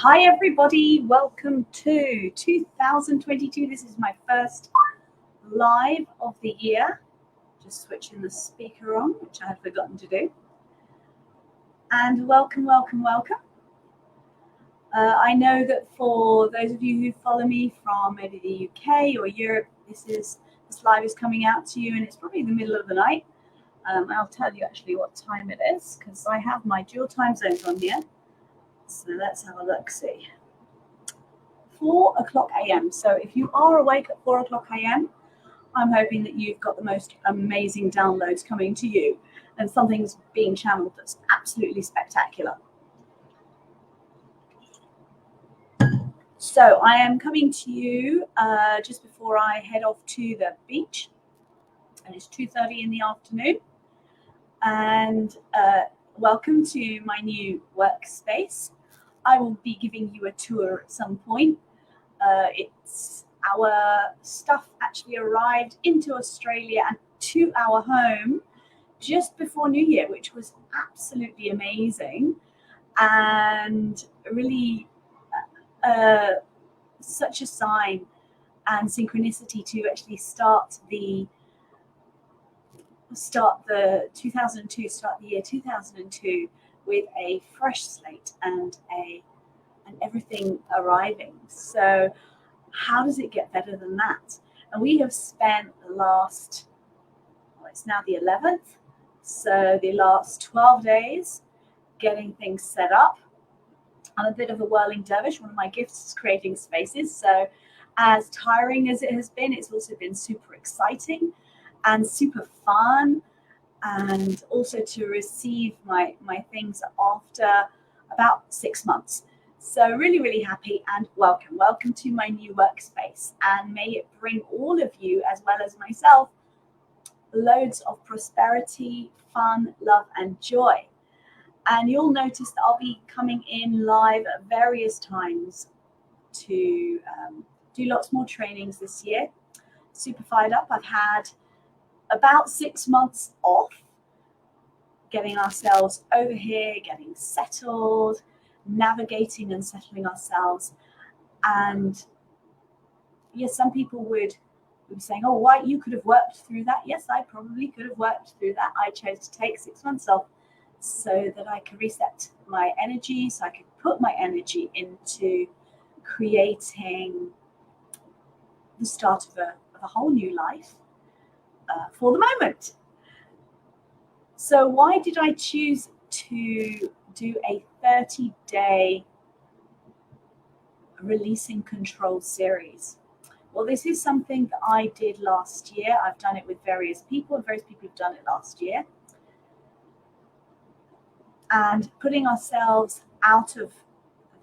Hi everybody, welcome to 2022. This is my first live of the year. Just switching the speaker on, which I had forgotten to do. And welcome. I know that for those of you who follow me from maybe the UK or Europe, this live is coming out to you and it's probably the middle of the night. I'll tell you actually what time it is because I have my dual time zones on here. So let's have a look, see. 4 o'clock a.m. So if you are awake at 4 o'clock a.m., I'm hoping that you've got the most amazing downloads coming to you and something's being channeled that's absolutely spectacular. So I am coming to you just before I head off to the beach, and it's 2:30 in the afternoon. And welcome to my new workspace. I will be giving you a tour at some point. It's our stuff actually arrived into Australia and to our home just before New Year, which was absolutely amazing and really such a sign and synchronicity to actually start the year 2002 with a fresh slate and everything arriving. So how does it get better than that? And we have spent the last, it's now the 11th, so the last 12 days getting things set up. I'm a bit of a whirling dervish. One of my gifts is creating spaces. So as tiring as it has been, it's also been super exciting and super fun. And also to receive my things after about 6 months. So really, really happy and welcome to my new workspace. And may it bring all of you, as well as myself, loads of prosperity, fun, love, and joy. And you'll notice that I'll be coming in live at various times to do lots more trainings this year. Super fired up. I've had about 6 months off, getting ourselves over here, getting settled, navigating and settling ourselves. And yes, some people would be saying, oh, why, you could have worked through that. Yes, I probably could have worked through that. I chose to take 6 months off so that I could reset my energy, so I could put my energy into creating the start of a whole new life for the moment. So why did I choose to do a 30-day releasing control series? Well, this is something that I did last year. I've done it with various people, and various people have done it last year. And putting ourselves out of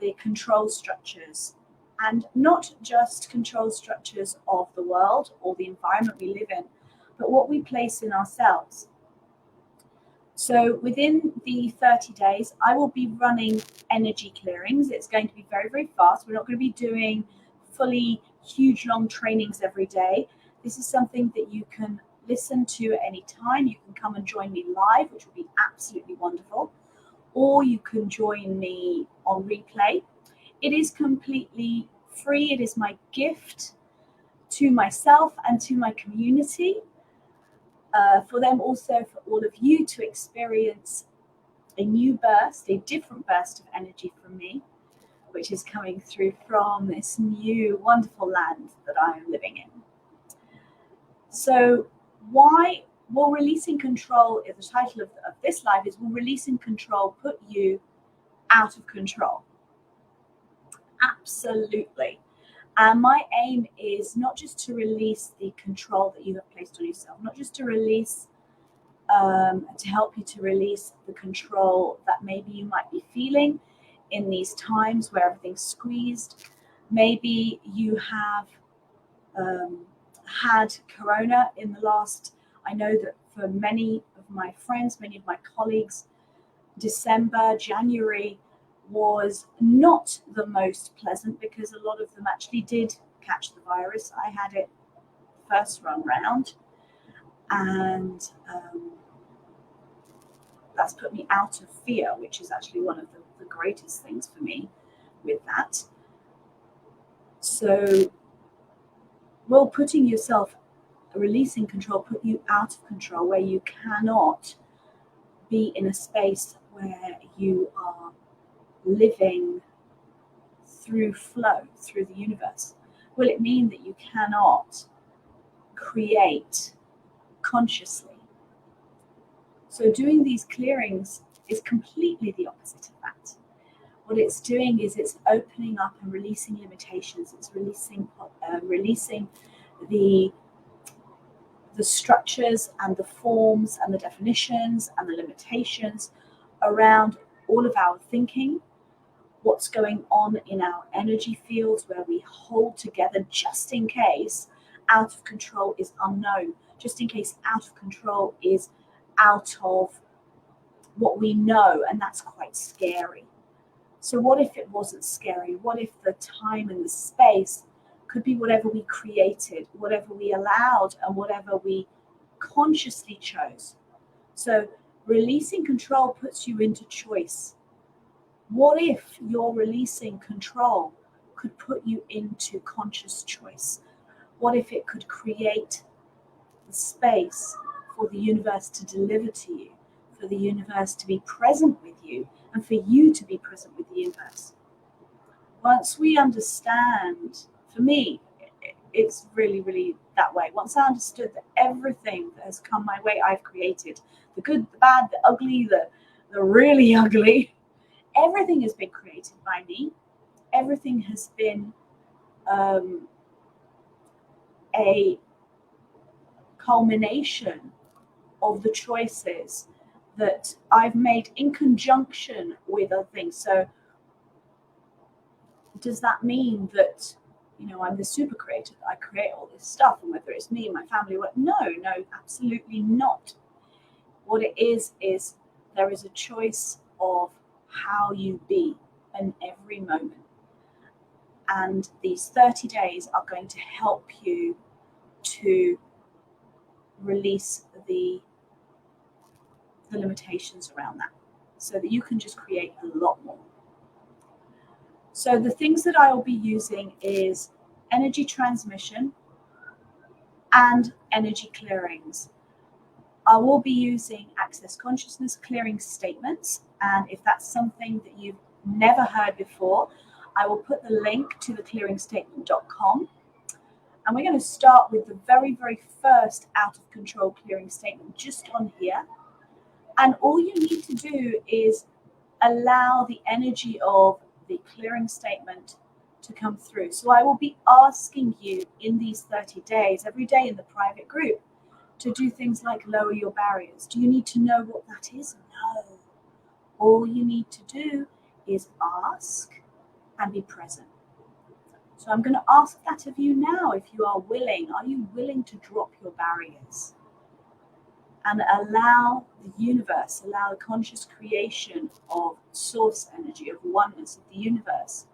the control structures, and not just control structures of the world or the environment we live in, but what we place in ourselves. So within the 30 days, I will be running energy clearings. It's going to be very, very fast. We're not going to be doing fully huge, long trainings every day. This is something that you can listen to at any time. You can come and join me live, which will be absolutely wonderful. Or you can join me on replay. It is completely free. It is my gift to myself and to my community. For them also, for all of you to experience a new burst, a different burst of energy from me, which is coming through from this new wonderful land that I am living in. So why will releasing control, the title of this live is, will releasing control put you out of control? Absolutely. And my aim is not just to release the control that you have placed on yourself, not just to release, to help you to release the control that maybe you might be feeling in these times where everything's squeezed. Maybe you have had corona in the last, I know that for many of my friends, many of my colleagues, December, January was not the most pleasant because a lot of them actually did catch the virus. I had it first run round, and that's put me out of fear, which is actually one of the greatest things for me, with that. So, well, putting yourself, releasing control, put you out of control, where you cannot be in a space where you are living through flow, through the universe. Will it mean that you cannot create consciously? So doing these clearings is completely the opposite of that. What it's doing is it's opening up and releasing limitations. It's releasing the structures and the forms and the definitions and the limitations around all of our thinking, what's going on in our energy fields where we hold together just in case out of control is unknown, just in case out of control is out of what we know, and that's quite scary. So what if it wasn't scary? What if the time and the space could be whatever we created, whatever we allowed, and whatever we consciously chose? So releasing control puts you into choice. What if your releasing control could put you into conscious choice? What if it could create the space for the universe to deliver to you, for the universe to be present with you, and for you to be present with the universe? Once we understand, for me, it's really, really that way. Once I understood that everything that has come my way, I've created. The good, the bad, the ugly, the really ugly. Everything has been created by me. Everything has been a culmination of the choices that I've made in conjunction with other things. So does that mean that, I'm the super creator, that I create all this stuff, and whether it's me and my family? No, absolutely not. What it is there is a choice of how you be in every moment. And these 30 days are going to help you to release the limitations around that, so that you can just create a lot more. So the things that I will be using is energy transmission and energy clearings. I will be using Access Consciousness clearing statements, and if that's something that you've never heard before, I will put the link to theclearingstatement.com. And we're going to start with the very, very first out of control clearing statement just on here. And all you need to do is allow the energy of the clearing statement to come through. So I will be asking you in these 30 days, every day in the private group, to do things like lower your barriers. Do you need to know what that is? No. All you need to do is ask and be present. So I'm going to ask that of you now, if you are willing. Are you willing to drop your barriers and allow the universe, allow the conscious creation of source energy, of oneness of the universe,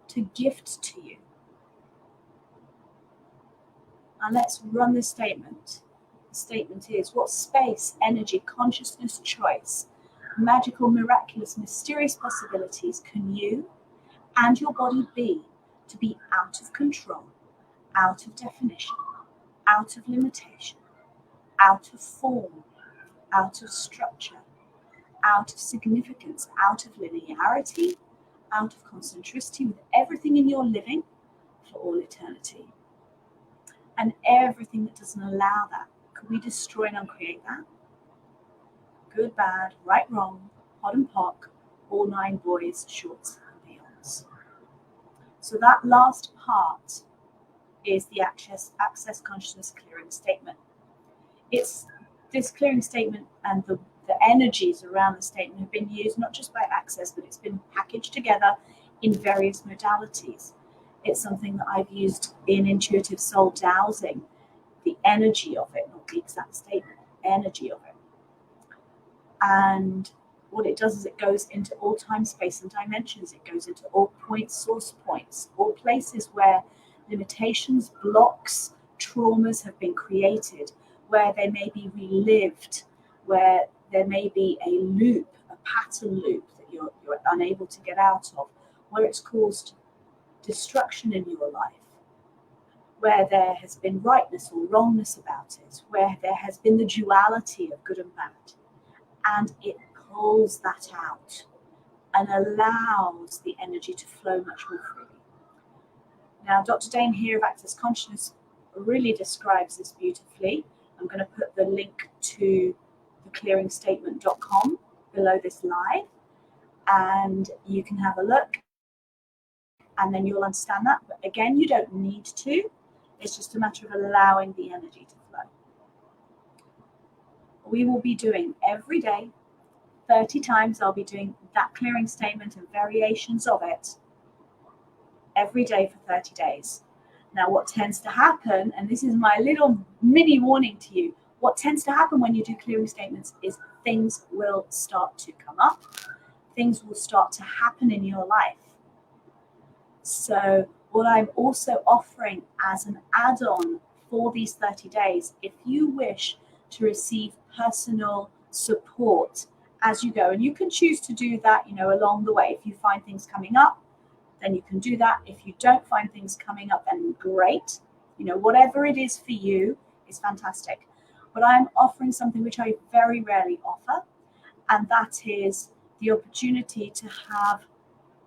to gift to you? And let's run this statement. The statement is: what space, energy, consciousness, choice, magical, miraculous, mysterious possibilities can you and your body be to be out of control, out of definition, out of limitation, out of form, out of structure, out of significance, out of linearity, out of concentricity, with everything in your living for all eternity? And everything that doesn't allow that, can we destroy and uncreate that? Good, bad, right, wrong, hot and pock, all nine boys, shorts and beyonds. So that last part is the Access Consciousness clearing statement. It's this clearing statement, and the energies around the statement have been used not just by Access, but it's been packaged together in various modalities. It's something that I've used in intuitive soul dowsing, the energy of it, not the exact statement, energy of it. And what it does is it goes into all time, space, and dimensions. It goes into all points, source points, all places where limitations, blocks, traumas have been created, where they may be relived, where there may be a loop, a pattern loop that you're unable to get out of, where it's caused destruction in your life, where there has been rightness or wrongness about it, where there has been the duality of good and bad, and it pulls that out and allows the energy to flow much more freely. Now, Dr. Dane here of Access Consciousness really describes this beautifully. I'm going to put the link to theclearingstatement.com below this live, and you can have a look, and then you'll understand that. But again, you don't need to. It's just a matter of allowing the energy to flow. We will be doing every day, 30 times. I'll be doing that clearing statement and variations of it every day for 30 days. Now, what tends to happen, and this is my little mini warning to you, what tends to happen when you do clearing statements is things will start to come up. Things will start to happen in your life. So what I'm also offering as an add-on for these 30 days, if you wish to receive personal support as you go, and you can choose to do that, along the way. If you find things coming up, then you can do that. If you don't find things coming up, then great. Whatever it is for you is fantastic. But I'm offering something which I very rarely offer, and that is the opportunity to have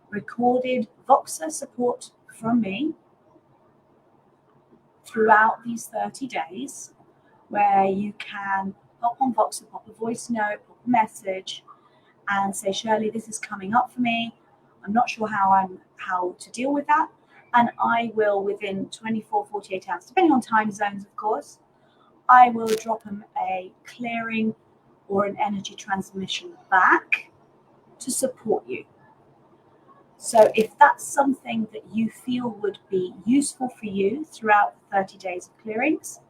recorded Voxer support from me throughout these 30 days, where you can pop on Voxer, pop a voice note, pop a message, and say, Shirley, this is coming up for me. I'm not sure how to deal with that. And I will, within 24, 48 hours, depending on time zones, of course, I will drop them a clearing or an energy transmission back to support you. So if that's something that you feel would be useful for you throughout the 30 days of clearings,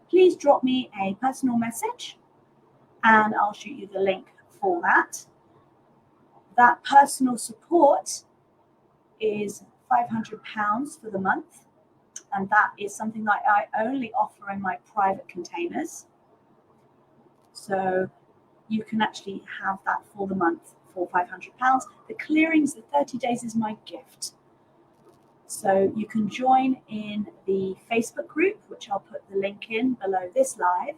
please drop me a personal message and I'll shoot you the link for that. That personal support is £500 for the month, and that is something that I only offer in my private containers. So you can actually have that for the month for £500. The clearings, the 30 days is my gift. So you can join in the Facebook group, which I'll put the link in below this live.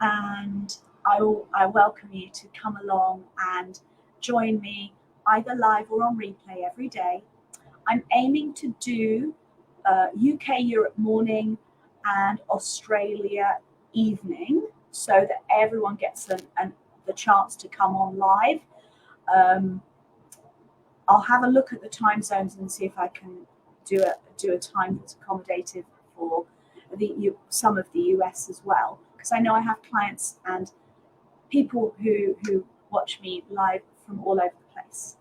And I welcome you to come along and join me either live or on replay every day. I'm aiming to do UK Europe morning and Australia evening, so that everyone gets the chance to come on live. I'll have a look at the time zones and see if I can do a time that's accommodative for some of the US as well, because I know I have clients and people who watch me live from all over the place,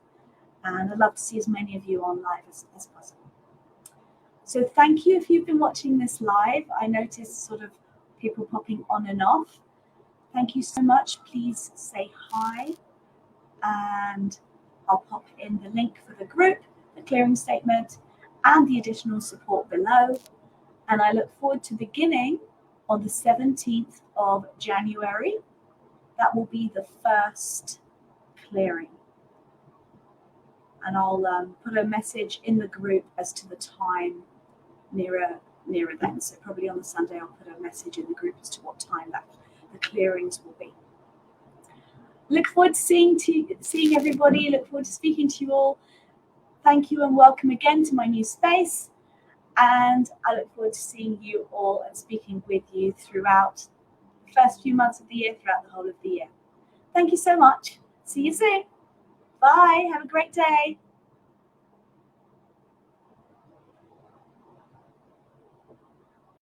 and I'd love to see as many of you on live as possible. So thank you if you've been watching this live. I noticed sort of people popping on and off. Thank you so much. Please say hi, and I'll pop in the link for the group, the clearing statement, and the additional support below. And I look forward to beginning on the 17th of January. That will be the first clearing. And I'll put a message in the group as to the time nearer then. So probably on the Sunday, I'll put a message in the group as to what time that the clearings will be. Look forward to seeing everybody. Look forward to speaking to you all. Thank you and welcome again to my new space. And I look forward to seeing you all and speaking with you throughout the first few months of the year, throughout the whole of the year. Thank you so much. See you soon. Bye. Have a great day.